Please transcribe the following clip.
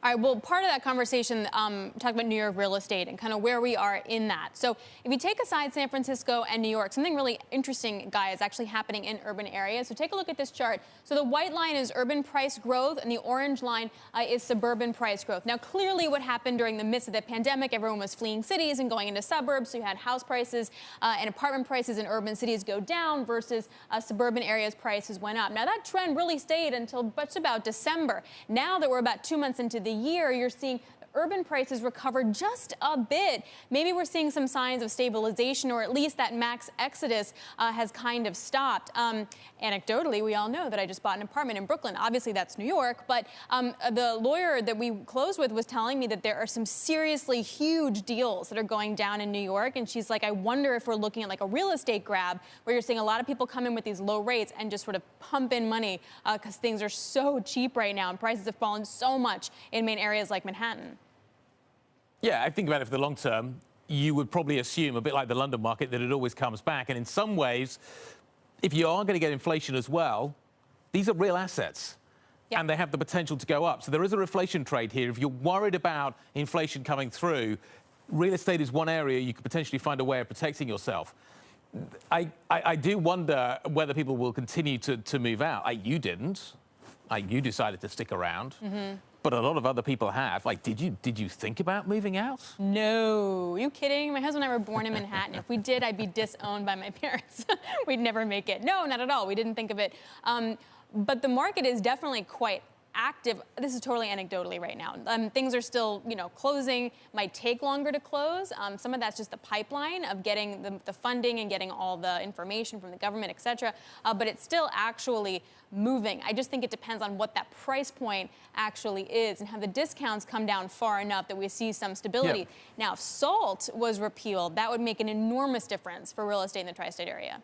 All right, well, part of that conversation, talk about New York real estate and kind of where we are in that. So if you take aside San Francisco and New York, something really interesting, Guy, is actually happening in urban areas. So take a look at this chart. So the white line is urban price growth, and the orange line is suburban price growth. Now, clearly what happened during the midst of the pandemic, everyone was fleeing cities and going into suburbs. So you had house prices and apartment prices in urban cities go down versus suburban areas prices went up. Now, that trend really stayed until just about December. Now that we're about 2 months into the year, you're seeing urban prices recover just a bit. Maybe we're seeing some signs of stabilization, or at least that max exodus has kind of stopped. Anecdotally, we all know that I just bought an apartment in Brooklyn. Obviously, that's New York, but the lawyer that we closed with was telling me that there are some seriously huge deals that are going down in New York, and she's like, I wonder if we're looking at like a real estate grab, where you're seeing a lot of people come in with these low rates and just sort of pump in money because things are so cheap right now, and prices have fallen so much in main areas like Manhattan. Yeah, I think about it for the long term. You would probably assume, a bit like the London market, that it always comes back. And in some ways, if you are going to get inflation as well, these are real assets. Yep. And they have the potential to go up. So there is a reflation trade here. If you're worried about inflation coming through, real estate is one area you could potentially find a way of protecting yourself. I do wonder whether people will continue to move out. You didn't. You decided to stick around. Mm-hmm. But a lot of other people have. Like, did you think about moving out? No. Are you kidding? My husband and I were born in Manhattan. If we did, I'd be disowned by my parents. We'd never make it. No, not at all. We didn't think of it. But the market is definitely quite active. This is totally anecdotally right now. Things are still, closing, might take longer to close. Some of that's just the pipeline of getting the funding and getting all the information from the government, et cetera. But it's still actually moving. I just think it depends on what that price point actually is and have the discounts come down far enough that we see some stability. Yep. Now, if SALT was repealed, that would make an enormous difference for real estate in the tri-state area.